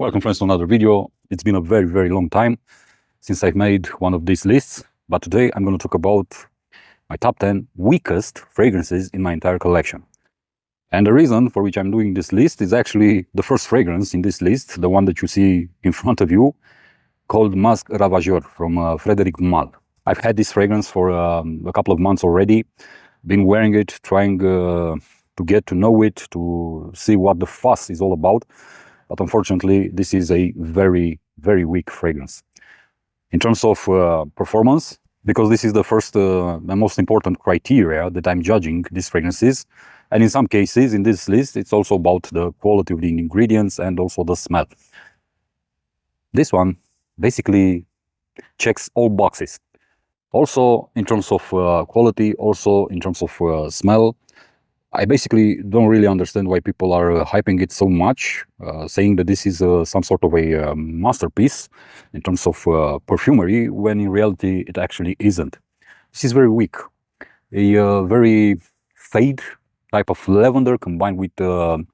Welcome friends to another video. It's been a very long time since I've made one of these lists, but today I'm going to talk about my top 10 weakest fragrances in my entire collection. And the reason for which I'm doing this list is actually the first fragrance in this list, the one that you see in front of you, called Masque Ravageur from Frédéric Malle. I've had this fragrance for a couple of months already, been wearing it, trying to get to know it, to see what the fuss is all about. But unfortunately, this is a very weak fragrance. In terms of performance, because this is the first and most important criteria that I'm judging these fragrances, and in some cases in this list, it's also about the quality of the ingredients and also the smell. This one basically checks all boxes. Also in terms of quality, also in terms of smell, I basically don't really understand why people are hyping it so much, saying that this is some sort of a masterpiece in terms of perfumery, when in reality it actually isn't. This is very weak. A very fade type of lavender combined with the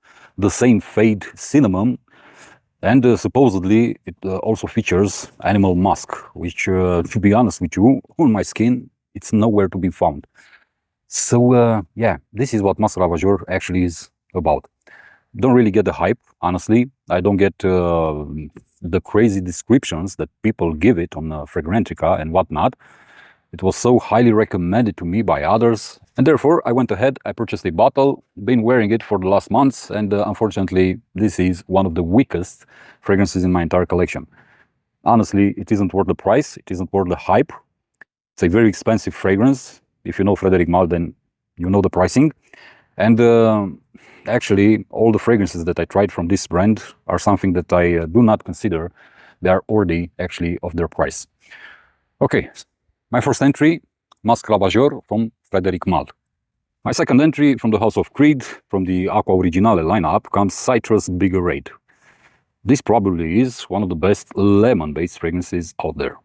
same fade cinnamon, and supposedly it also features animal musk, which, to be honest with you, on my skin, it's nowhere to be found. So yeah, this is what Masque Ravageur actually is about. Don't really get the hype, honestly. I don't get the crazy descriptions that people give it on Fragrantica and whatnot. It was so highly recommended to me by others, and therefore I went ahead, I purchased a bottle, been wearing it for the last months, and unfortunately this is one of the weakest fragrances in my entire collection. Honestly, it isn't worth the price, it isn't worth the hype. It's a very expensive fragrance. If you know Frédéric Malle, then you know the pricing. And actually, all the fragrances that I tried from this brand are something that I do not consider they are worthy, actually, of their price. Okay, my first entry, Masque Ravageur from Frédéric Malle. My second entry from the House of Creed, from the Aqua Originale lineup, comes Citrus Biggerade. This probably is one of the best lemon-based fragrances out there.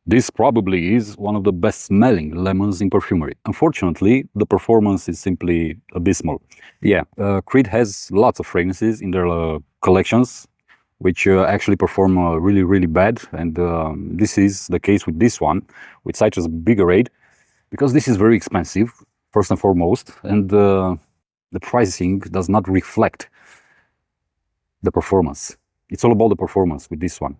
This probably is one of the best smelling lemons in perfumery. Unfortunately, the performance is simply abysmal. Yeah, Creed has lots of fragrances in their collections, which actually perform really bad. And this is the case with this one, with Citrus Biggerade, because this is very expensive, first and foremost, and the pricing does not reflect the performance. It's all about the performance with this one.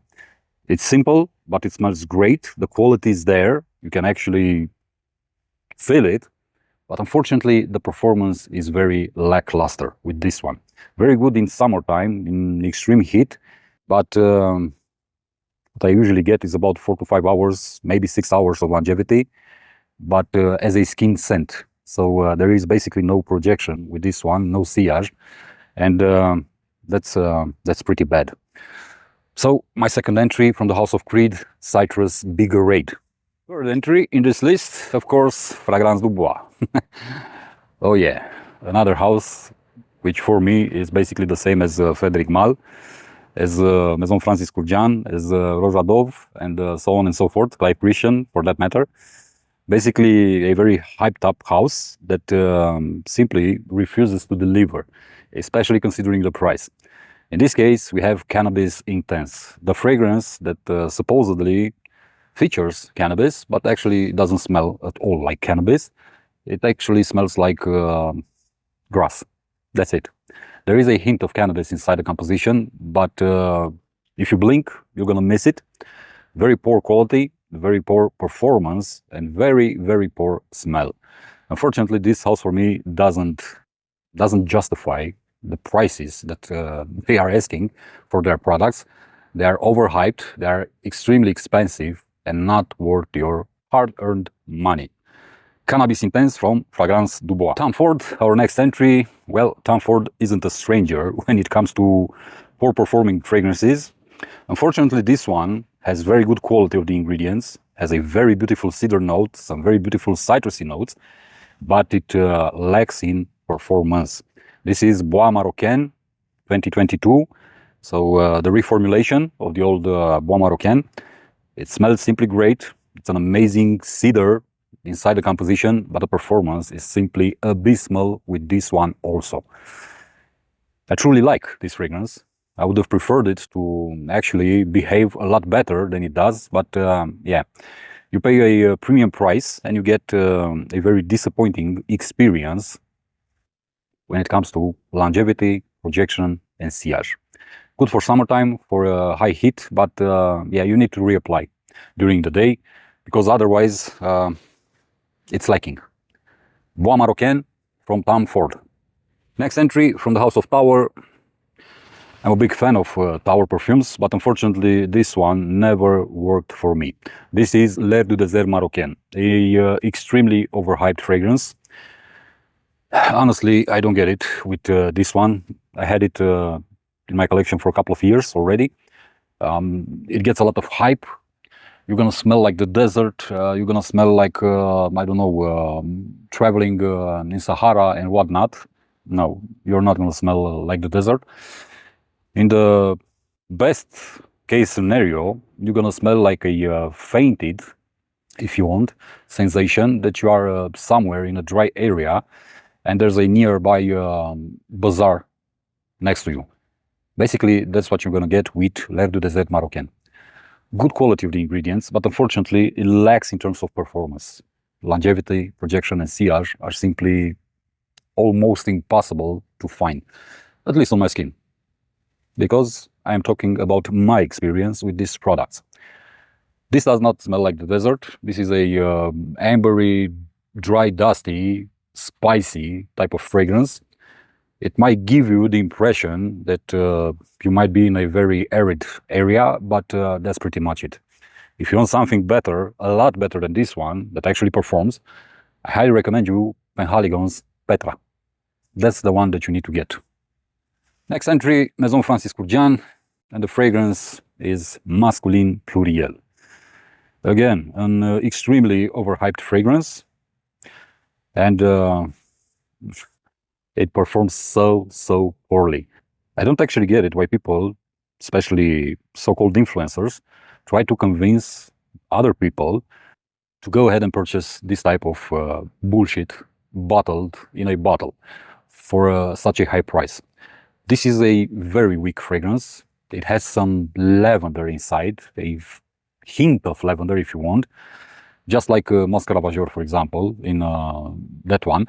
It's simple, but it smells great. The quality is there. You can actually feel it. But unfortunately, the performance is very lackluster with this one. Very good in summertime, in extreme heat. But what I usually get is about 4 to 5 hours, maybe 6 hours of longevity, but as a skin scent. So there is basically no projection with this one, no sillage. And that's pretty bad. So, my second entry from the House of Creed, Citrus Biggerade. Third entry in this list, of course, Fragrance du Bois. Oh yeah, another house which for me is basically the same as Frédéric Malle, as Maison Francis Kurkdjian, as Rojadov, and so on and so forth, Clive Christian for that matter. Basically a very hyped up house that simply refuses to deliver, especially considering the price. In this case, we have Cannabis Intense, the fragrance that supposedly features cannabis, but actually doesn't smell at all like cannabis. It actually smells like grass. That's it. There is a hint of cannabis inside the composition, but if you blink, you're gonna miss it. Very poor quality, very poor performance, and very poor smell. Unfortunately, this house for me doesn't justify the prices that they are asking for their products. They are overhyped, they are extremely expensive and not worth your hard-earned money. Cannabis Intense from Fragrance du Bois. Tom Ford, our next entry. Well, Tom Ford isn't a stranger when it comes to poor performing fragrances. Unfortunately, this one has very good quality of the ingredients, has a very beautiful cedar note, some very beautiful citrusy notes, but it lacks in performance. This is Bois Marocain 2022, so the reformulation of the old Bois Marocain. It smells simply great. It's an amazing cedar inside the composition, but the performance is simply abysmal with this one also. I truly like this fragrance. I would have preferred it to actually behave a lot better than it does, but yeah, you pay a premium price and you get a very disappointing experience when it comes to longevity, projection, and sillage. Good for summertime, for high heat, but yeah, you need to reapply during the day because otherwise it's lacking. Bois Marocain from Tom Ford. Next entry from the House of Tower. I'm a big fan of Tower perfumes, but unfortunately this one never worked for me. This is L'air du désert marocain, a extremely overhyped fragrance. Honestly, I don't get it with this one. I had it in my collection for a couple of years already. It gets a lot of hype. You're gonna smell like the desert. You're gonna smell like, I don't know, traveling in Sahara and whatnot. No, you're not gonna smell like the desert. In the best case scenario, you're gonna smell like a fainted, if you want, sensation that you are somewhere in a dry area and there's a nearby bazaar next to you. Basically, that's what you're gonna get with L'air du désert marocain. Good quality of the ingredients, but unfortunately, it lacks in terms of performance. Longevity, projection, and sillage are simply almost impossible to find, at least on my skin, because I am talking about my experience with these products. This does not smell like the desert. This is a ambery, dry, dusty, spicy type of fragrance. It might give you the impression that you might be in a very arid area, but that's pretty much it. If you want something better, a lot better than this one, that actually performs, I highly recommend you Penhaligon's Petra. That's the one that you need to get. Next entry, Maison Francis Kurkdjian, and the fragrance is Masculine Pluriel. Again, an extremely overhyped fragrance, and it performs so poorly. I don't actually get it why people, especially so-called influencers, try to convince other people to go ahead and purchase this type of bullshit bottled in a bottle for such a high price. This is a very weak fragrance. It has some lavender inside, a hint of lavender if you want, just like Mosca Ravageur, for example, in that one.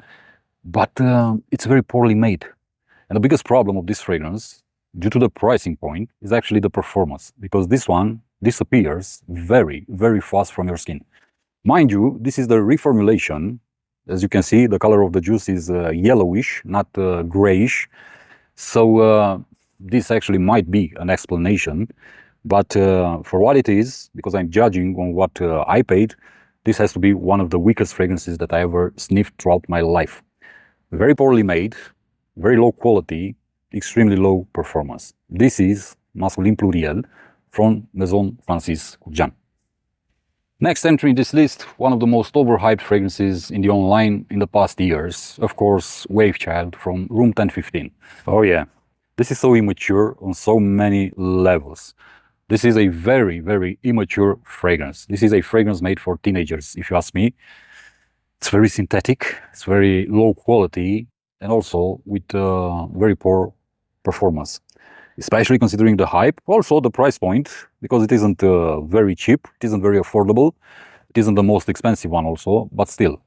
But it's very poorly made. And the biggest problem of this fragrance, due to the pricing point, is actually the performance, because this one disappears very fast from your skin. Mind you, this is the reformulation. As you can see, the color of the juice is yellowish, not grayish. So this actually might be an explanation. But for what it is, because I'm judging on what I paid, this has to be one of the weakest fragrances that I ever sniffed throughout my life. Very poorly made, very low quality, extremely low performance. This is Masculine Pluriel from Maison Francis Kurkdjian. Next entry in this list, one of the most overhyped fragrances in the online in the past years. Of course, Wave Child from Room 1015. Oh yeah, this is so immature on so many levels. This is a very immature fragrance. This is a fragrance made for teenagers, if you ask me. It's very synthetic, it's very low quality, and also with very poor performance, especially considering the hype, also the price point, because it isn't very cheap, it isn't very affordable, it isn't the most expensive one also, but still,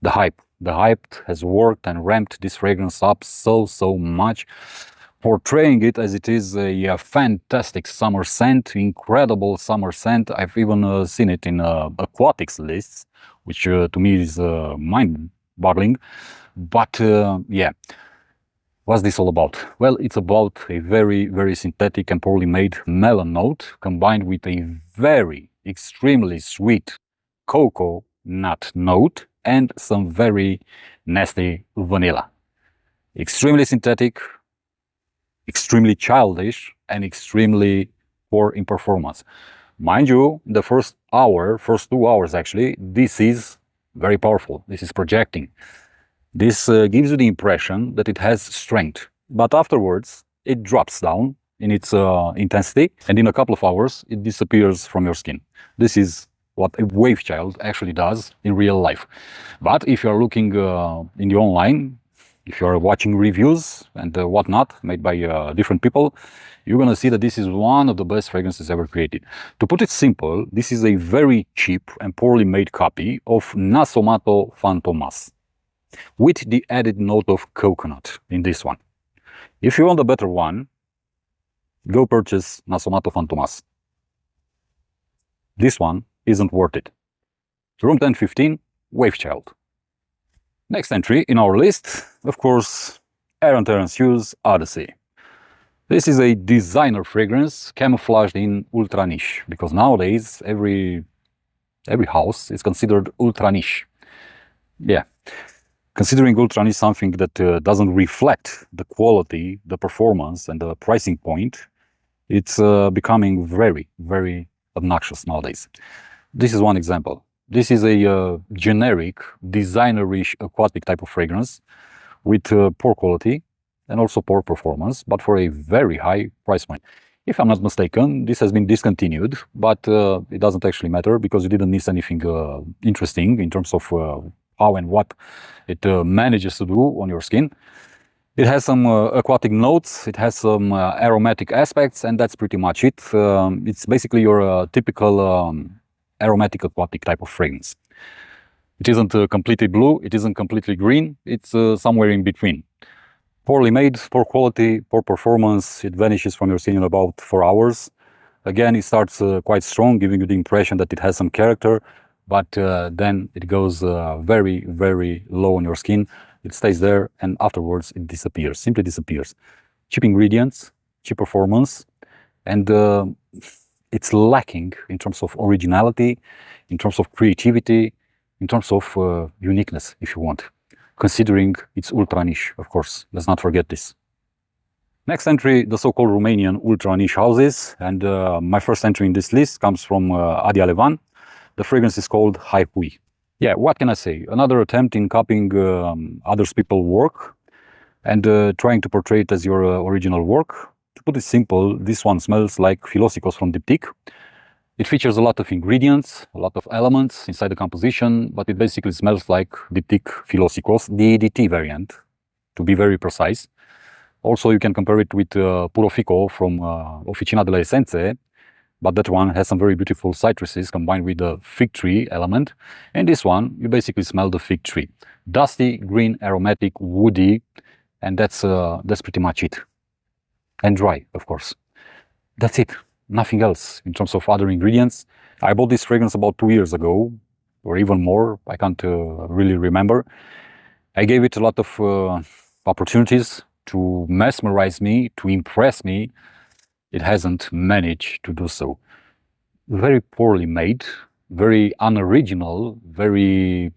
the hype has worked and ramped this fragrance up so much, portraying it as it is a fantastic summer scent, incredible summer scent. I've even seen it in aquatics lists, which to me is mind-boggling. But yeah, what's this all about? Well, it's about a very synthetic and poorly made melon note combined with a very extremely sweet cocoa nut note and some very nasty vanilla. Extremely synthetic, extremely childish, and extremely poor in performance. Mind you, the first 2 hours actually, this is very powerful. This is projecting. This gives you the impression that it has strength, but afterwards it drops down in its intensity, and in a couple of hours it disappears from your skin. This is what a Wave Child actually does in real life. But if you are looking in the online, if you are watching reviews and whatnot made by different people, you're gonna see that this is one of the best fragrances ever created. To put it simple, this is a very cheap and poorly made copy of Nasomatto Fantomas, with the added note of coconut in this one. If you want a better one, go purchase Nasomatto Fantomas. This one isn't worth it. Room 1015, Wave Child. Next entry in our list, of course, ARS Odyssey. This is a designer fragrance camouflaged in ultra niche, because nowadays every house is considered ultra niche. Yeah, considering ultra niche something that doesn't reflect the quality, the performance, and the pricing point, it's becoming very, very obnoxious nowadays. This is one example. This is a generic, designer-ish aquatic type of fragrance with poor quality and also poor performance, but for a very high price point. If I'm not mistaken, this has been discontinued, but it doesn't actually matter because you didn't miss anything interesting in terms of how and what it manages to do on your skin. It has some aquatic notes, it has some aromatic aspects, and that's pretty much it. It's basically your typical aromatic aquatic type of fragrance. It isn't completely blue, it isn't completely green, it's somewhere in between. Poorly made, poor quality, poor performance, it vanishes from your skin in about 4 hours. Again, it starts quite strong, giving you the impression that it has some character, but then it goes very, very low on your skin. It stays there, and afterwards it disappears, simply disappears. Cheap ingredients, cheap performance, and it's lacking in terms of originality, in terms of creativity, in terms of uniqueness, if you want, considering it's ultra niche, of course. Let's not forget this. Next entry, the so-called Romanian ultra niche houses, and my first entry in this list comes from Adi Alevan. The fragrance is called Hype. Yeah, what can I say? Another attempt in copying others people's work and trying to portray it as your original work. To put it simple, this one smells like Philosikos from Diptyque. It features a lot of ingredients, a lot of elements inside the composition, but it basically smells like Diptyque Philosikos, the EDT variant, to be very precise. Also, you can compare it with Puro Fico from Officina delle Essenze, but that one has some very beautiful citruses combined with the fig tree element. And this one, you basically smell the fig tree. Dusty, green, aromatic, woody, and that's pretty much it. And dry, of course. That's it. Nothing else in terms of other ingredients. I bought this fragrance about 2 years ago, or even more. I can't really remember. I gave it a lot of opportunities to mesmerize me, to impress me. It hasn't managed to do so. Very poorly made, very unoriginal, very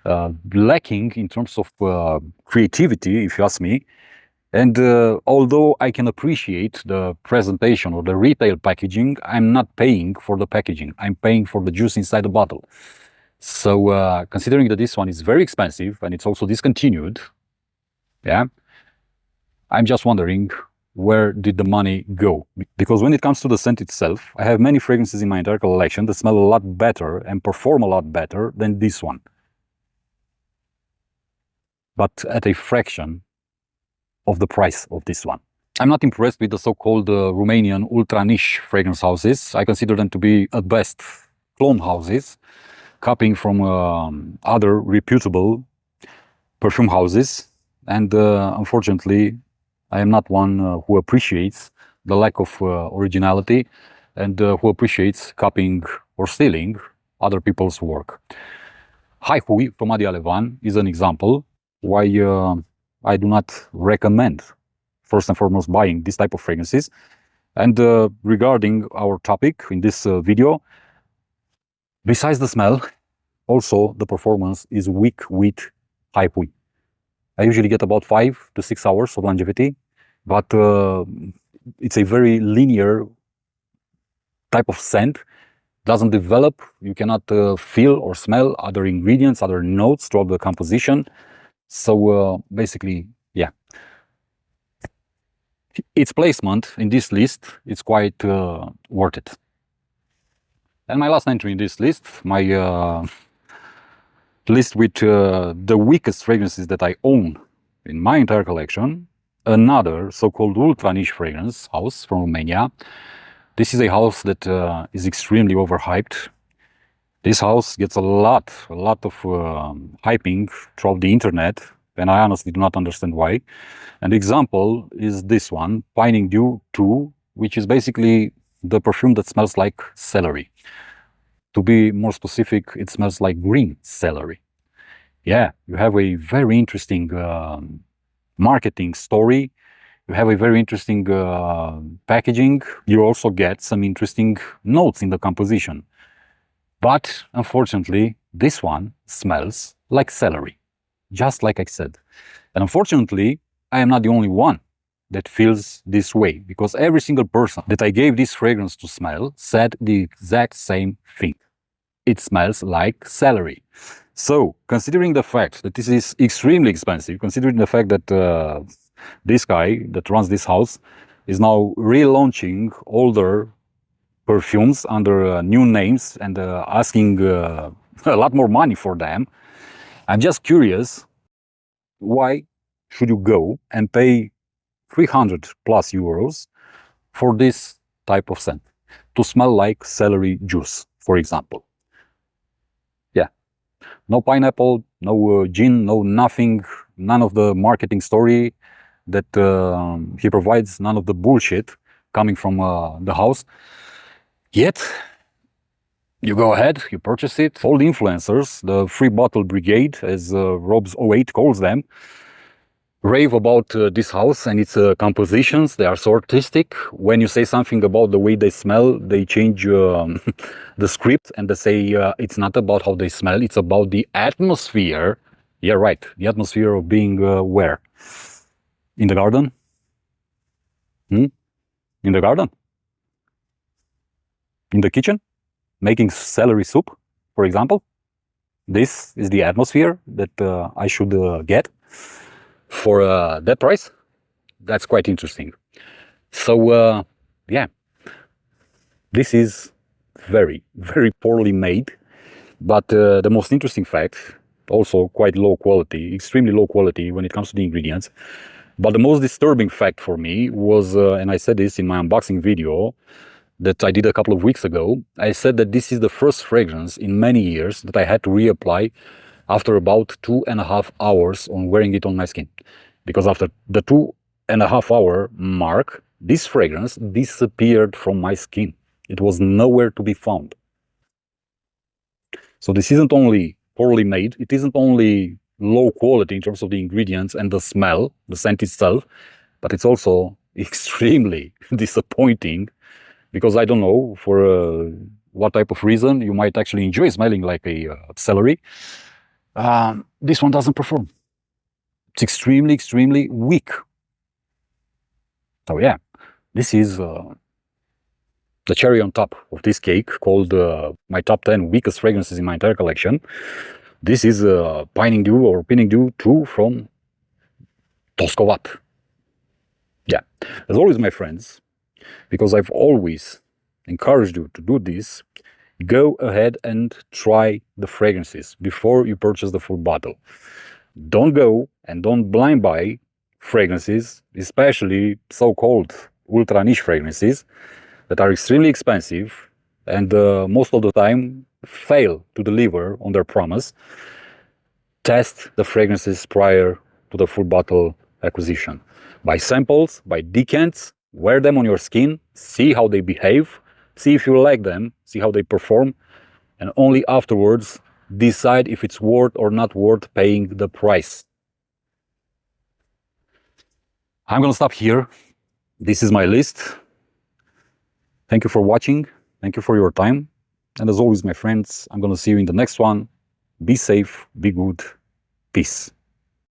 lacking in terms of creativity, if you ask me. And although I can appreciate the presentation or the retail packaging, I'm not paying for the packaging. I'm paying for the juice inside the bottle. So considering that this one is very expensive and it's also discontinued, yeah, I'm just wondering, where did the money go? Because when it comes to the scent itself, I have many fragrances in my entire collection that smell a lot better and perform a lot better than this one. But at a fraction of the price of this one. I'm not impressed with the so-called Romanian ultra niche fragrance houses. I consider them to be at best clone houses, copying from other reputable perfume houses. And unfortunately, I am not one who appreciates the lack of originality and who appreciates copying or stealing other people's work. Hype from Adi Alevan is an example why I do not recommend, first and foremost, buying this type of fragrances. And regarding our topic in this video, besides the smell, also the performance is weak with Hype. I usually get about 5 to 6 hours of longevity, but it's a very linear type of scent. Doesn't develop, you cannot feel or smell other ingredients, other notes throughout the composition. So basically, yeah, its placement in this list is quite worth it. And my last entry in this list, my list with the weakest fragrances that I own in my entire collection, another so-called ultra niche fragrance house from Romania. This is a house that is extremely overhyped. This house gets a lot of hyping throughout the internet, and I honestly do not understand why. And the example is this one, Pining Dew 2, which is basically the perfume that smells like celery. To be more specific, it smells like green celery. Yeah, you have a very interesting marketing story. You have a very interesting packaging. You also get some interesting notes in the composition. But unfortunately, this one smells like celery, just like I said. And unfortunately, I am not the only one that feels this way, because every single person that I gave this fragrance to smell said the exact same thing. It smells like celery. So, considering the fact that this is extremely expensive, considering the fact that this guy that runs this house is now relaunching older perfumes under new names and asking a lot more money for them, I'm just curious, why should you go and pay 300 plus euros for this type of scent to smell like celery juice, for example? Yeah, no pineapple, no gin, no nothing, none of the marketing story that he provides, none of the bullshit coming from the house. Yet, you go ahead, you purchase it. All the influencers, the free bottle brigade, as Robs08 calls them, rave about this house and its compositions. They are so artistic. When you say something about the way they smell, they change the script and they say it's not about how they smell, it's about the atmosphere. Yeah, right. The atmosphere of being where? In the garden? In the garden? In the kitchen? Making celery soup, for example? This is the atmosphere that I should get for that price. That's quite interesting. So, yeah, this is very, very poorly made, but the most interesting fact, also quite low quality, extremely low quality when it comes to the ingredients. But the most disturbing fact for me was, and I said this in my unboxing video that I did a couple of weeks ago, I said that this is the first fragrance in many years that I had to reapply after about 2.5 hours on wearing it on my skin. Because after the 2.5 hour mark, this fragrance disappeared from my skin. It was nowhere to be found. So this isn't only poorly made, it isn't only low quality in terms of the ingredients and the smell, the scent itself, but it's also extremely disappointing, because I don't know for what type of reason you might actually enjoy smelling like a celery. This one doesn't perform. It's extremely, extremely weak. So yeah, this is the cherry on top of this cake, called my top 10 weakest fragrances in my entire collection. This is Pining Dew or Pinning Dew 2 from Toskovat. Yeah, as always, my friends, because I've always encouraged you to do this, go ahead and try the fragrances before you purchase the full bottle. Don't go and don't blind buy fragrances, especially so-called ultra niche fragrances that are extremely expensive and most of the time fail to deliver on their promise. Test the fragrances prior to the full bottle acquisition. Buy samples, buy decants, wear them on your skin, see how they behave, see if you like them, see how they perform, and only afterwards decide if it's worth or not worth paying the price. I'm gonna stop here. This is my list. Thank you for watching. Thank you for your time. And as always, my friends, I'm gonna see you in the next one. Be safe, be good, peace.